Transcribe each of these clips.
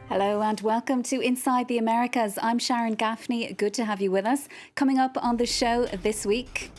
Hello and welcome to Inside the Americas. I'm Sharon Gaffney. Good to have you with us. Coming up on the show this week,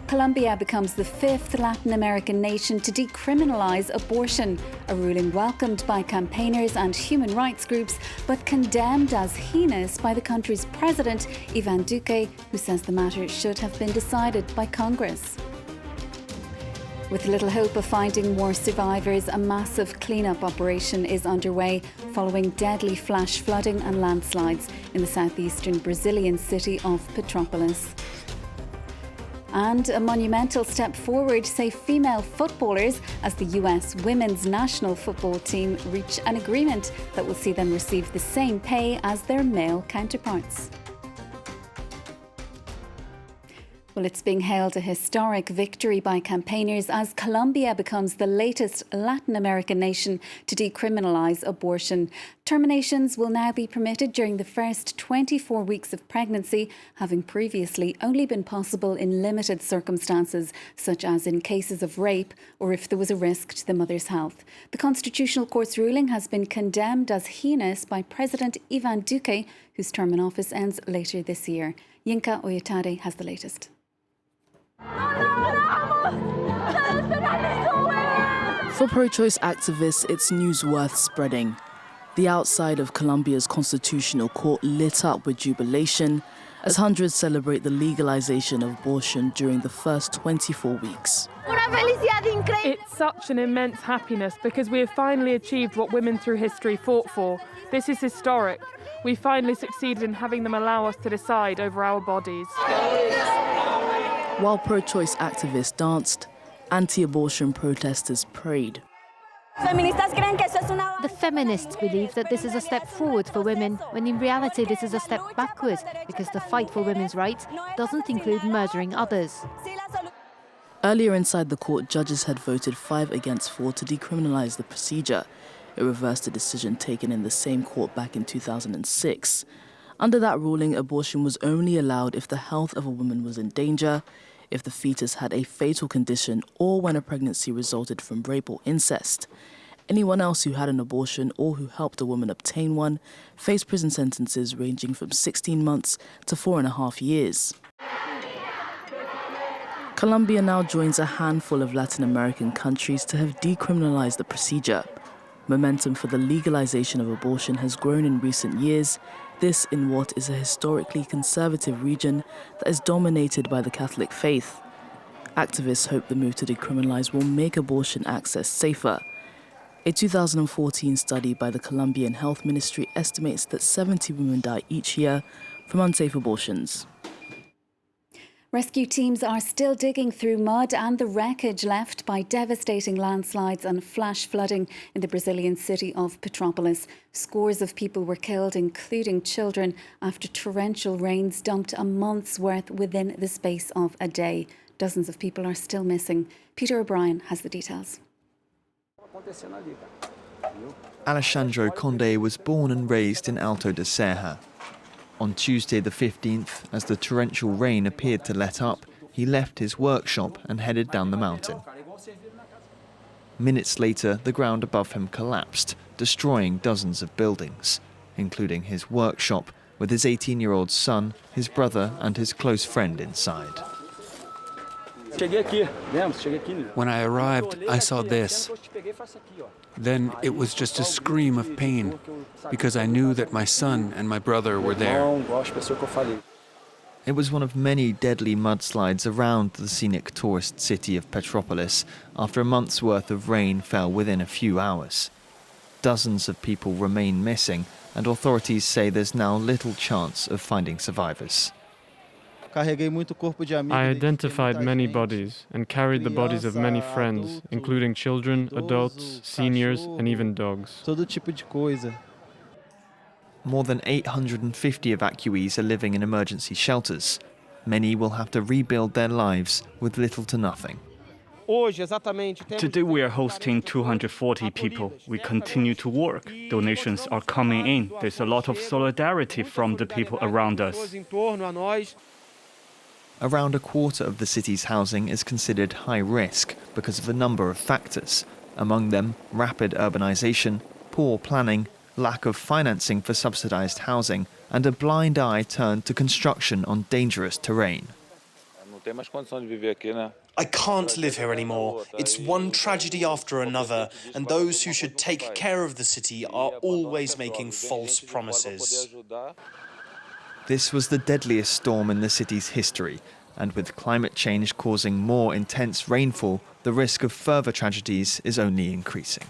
Colombia becomes the fifth Latin American nation to decriminalise abortion, a ruling welcomed by campaigners and human rights groups, but condemned as heinous by the country's president, Duque, who says the matter should have been decided by Congress. With little hope of finding more survivors, a massive clean-up operation is underway following deadly flash flooding and landslides in the southeastern Brazilian city of Petrópolis. And a monumental step forward, say female footballers, as the US women's national football team reach an agreement that will see them receive the same pay as their male counterparts. Well, it's being hailed a historic victory by campaigners as Colombia becomes the latest Latin American nation to decriminalise abortion. Terminations will now be permitted during the first 24 weeks of pregnancy, having previously only been possible in limited circumstances, such as in cases of rape or if there was a risk to the mother's health. The Constitutional Court's ruling has been condemned as heinous by President Duque, whose term in office ends later this year. Yinka Oyetade has the latest. For pro-choice activists, it's news worth spreading. The outside of Colombia's constitutional court lit up with jubilation as hundreds celebrate the legalization of abortion during the first 24 weeks. It's such an immense happiness because we have finally achieved what women through history fought for. This is historic. We finally succeeded in having them allow us to decide over our bodies. While pro-choice activists danced, anti-abortion protesters prayed. The feminists believe that this is a step forward for women, when in reality this is a step backwards, because the fight for women's rights doesn't include murdering others. Earlier inside the court, judges had voted 5 against 4 to decriminalise the procedure. It reversed a decision taken in the same court back in 2006. Under that ruling, abortion was only allowed if the health of a woman was in danger, if the fetus had a fatal condition, or when a pregnancy resulted from rape or incest. Anyone else who had an abortion or who helped a woman obtain one faced prison sentences ranging from 16 months to 4.5 years. Colombia now joins a handful of Latin American countries to have decriminalized the procedure. Momentum for the legalization of abortion has grown in recent years, this in what is a historically conservative region that is dominated by the Catholic faith. Activists hope the move to decriminalize will make abortion access safer. A 2014 study by the Colombian Health Ministry estimates that 70 women die each year from unsafe abortions. Rescue teams are still digging through mud and the wreckage left by devastating landslides and flash flooding in the Brazilian city of Petrópolis. Scores of people were killed, including children, after torrential rains dumped a month's worth within the space of a day. Dozens of people are still missing. Peter O'Brien has the details. Alexandre Conde was born and raised in Alto da Serra. On Tuesday the 15th, as the torrential rain appeared to let up, he left his workshop and headed down the mountain. Minutes later, the ground above him collapsed, destroying dozens of buildings, including his workshop with his 18-year-old son, his brother and his close friend inside. When I arrived, I saw this. Then it was just a scream of pain, because I knew that my son and my brother were there. It was one of many deadly mudslides around the scenic tourist city of Petrópolis after a month's worth of rain fell within a few hours. Dozens of people remain missing, and authorities say there's now little chance of finding survivors. I identified many bodies and carried the bodies of many friends, including children, adults, seniors, and even dogs. More than 850 evacuees are living in emergency shelters. Many will have to rebuild their lives with little to nothing. Today we are hosting 240 people. We continue to work. Donations are coming in. There's a lot of solidarity from the people around us. Around a quarter of the city's housing is considered high risk because of a number of factors, among them rapid urbanization, poor planning lack of financing for subsidised housing, and a blind eye turned to construction on dangerous terrain. I can't live here anymore. It's one tragedy after another, and those who should take care of the city are always making false promises. This was the deadliest storm in the city's history, and with climate change causing more intense rainfall, the risk of further tragedies is only increasing.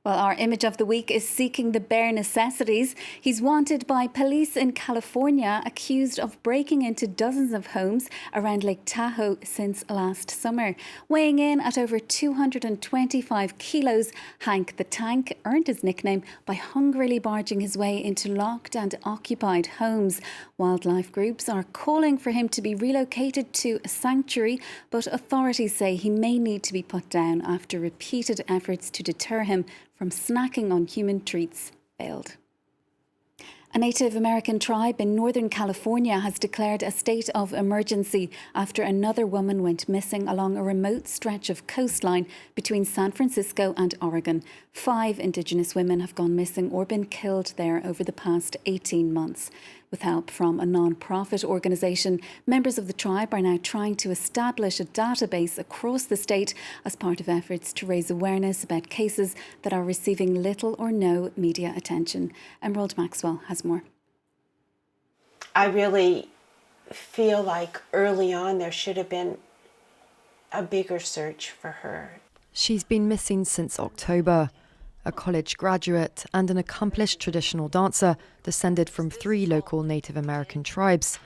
Well, our image of the week is seeking the bare necessities. He's wanted by police in California, accused of breaking into dozens of homes around Lake Tahoe since last summer. Weighing in at over 225 kilos, Hank the Tank earned his nickname by hungrily barging his way into locked and occupied homes. Wildlife groups are calling for him to be relocated to a sanctuary, but authorities say he may need to be put down after repeated efforts to deter him from snacking on human treats failed. A Native American tribe in Northern California has declared a state of emergency after another woman went missing along a remote stretch of coastline between San Francisco and Oregon. 5 Indigenous women have gone missing or been killed there over the past 18 months. With help from a non-profit organisation, members of the tribe are now trying to establish a database across the state as part of efforts to raise awareness about cases that are receiving little or no media attention. Emerald Maxwell has more. I really feel like early on there should have been a bigger search for her. She's been missing since October. A college graduate and an accomplished traditional dancer descended from 3 local Native American tribes.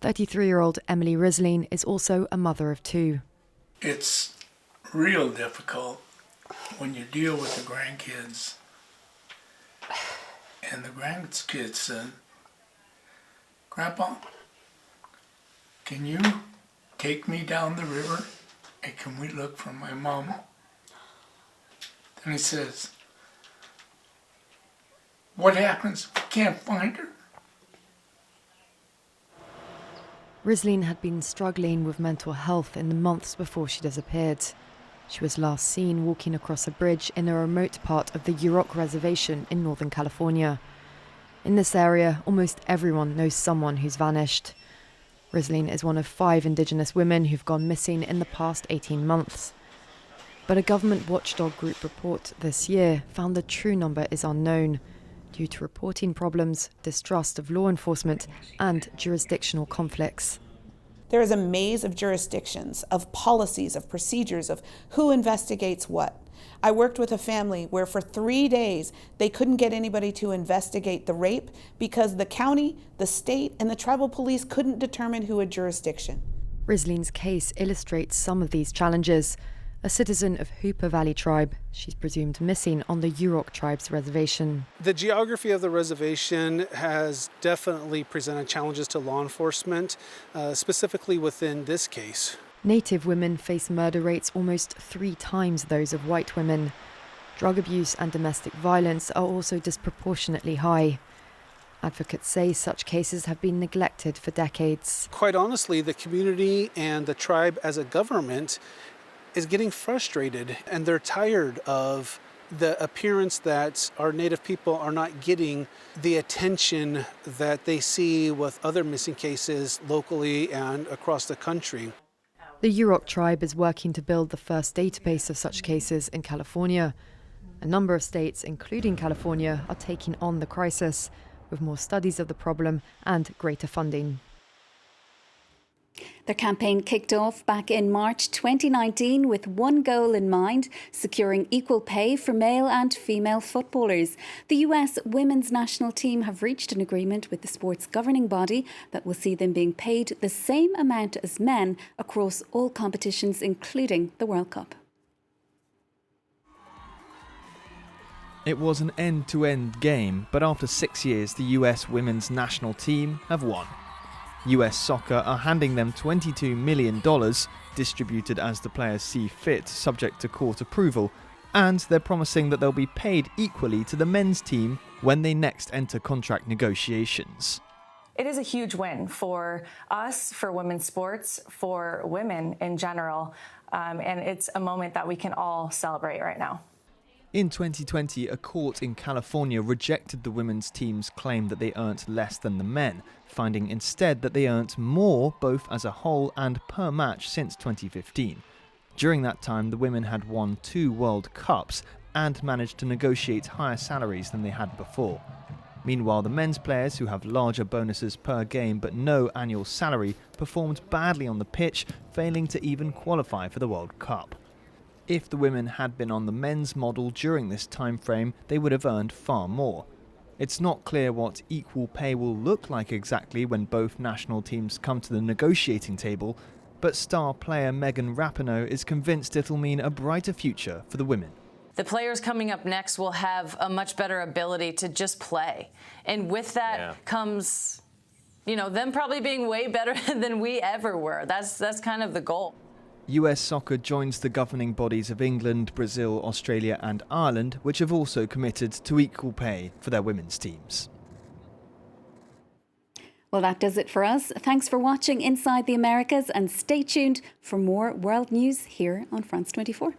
33-year-old Emily Risling is also a mother of 2. It's real difficult when you deal with the grandkids. And the grandkids said, "Grandpa, can you take me down the river and can we look for my mom?" Then he says, "What happens if we can't find her?" Risling had been struggling with mental health in the months before she disappeared. She was last seen walking across a bridge in a remote part of the Yurok Reservation in Northern California. In this area, almost everyone knows someone who's vanished. Risling is one of 5 Indigenous women who've gone missing in the past 18 months. But a government watchdog group report this year found the true number is unknown, due to reporting problems, distrust of law enforcement, and jurisdictional conflicts. There is a maze of jurisdictions, of policies, of procedures, of who investigates what. I worked with a family where for 3 days they couldn't get anybody to investigate the rape because the county, the state, and the tribal police couldn't determine who had jurisdiction. Risling's case illustrates some of these challenges. A citizen of Hooper Valley Tribe, she's presumed missing on the Yurok tribe's reservation. The geography of the reservation has definitely presented challenges to law enforcement, specifically within this case. Native women face murder rates almost 3 times those of white women. Drug abuse and domestic violence are also disproportionately high. Advocates say such cases have been neglected for decades. Quite honestly, the community and the tribe as a government is getting frustrated, and they're tired of the appearance that our Native people are not getting the attention that they see with other missing cases locally and across the country. The Yurok tribe is working to build the first database of such cases in California. A number of states, including California, are taking on the crisis, with more studies of the problem and greater funding. Their campaign kicked off back in March 2019 with one goal in mind: securing equal pay for male and female footballers. The US women's national team have reached an agreement with the sport's governing body that will see them being paid the same amount as men across all competitions, including the World Cup. It was an end-to-end game, but after 6 years, the US women's national team have won. US Soccer are handing them $22 million, distributed as the players see fit, subject to court approval, and they're promising that they'll be paid equally to the men's team when they next enter contract negotiations. It is a huge win for us, for women's sports, for women in general, and it's a moment that we can all celebrate right now. In 2020, a court in California rejected the women's team's claim that they earned less than the men, finding instead that they earned more both as a whole and per match since 2015. During that time, the women had won 2 World Cups and managed to negotiate higher salaries than they had before. Meanwhile, the men's players, who have larger bonuses per game but no annual salary, performed badly on the pitch, failing to even qualify for the World Cup. If the women had been on the men's model during this time frame, they would have earned far more. It's not clear what equal pay will look like exactly when both national teams come to the negotiating table, but star player Megan Rapinoe is convinced it'll mean a brighter future for the women. The players coming up next will have a much better ability to just play. And with that comes, them probably being way better than we ever were. That's kind of the goal. US Soccer joins the governing bodies of England, Brazil, Australia and Ireland, which have also committed to equal pay for their women's teams. Well, that does it for us. Thanks for watching Inside the Americas and stay tuned for more world news here on France 24.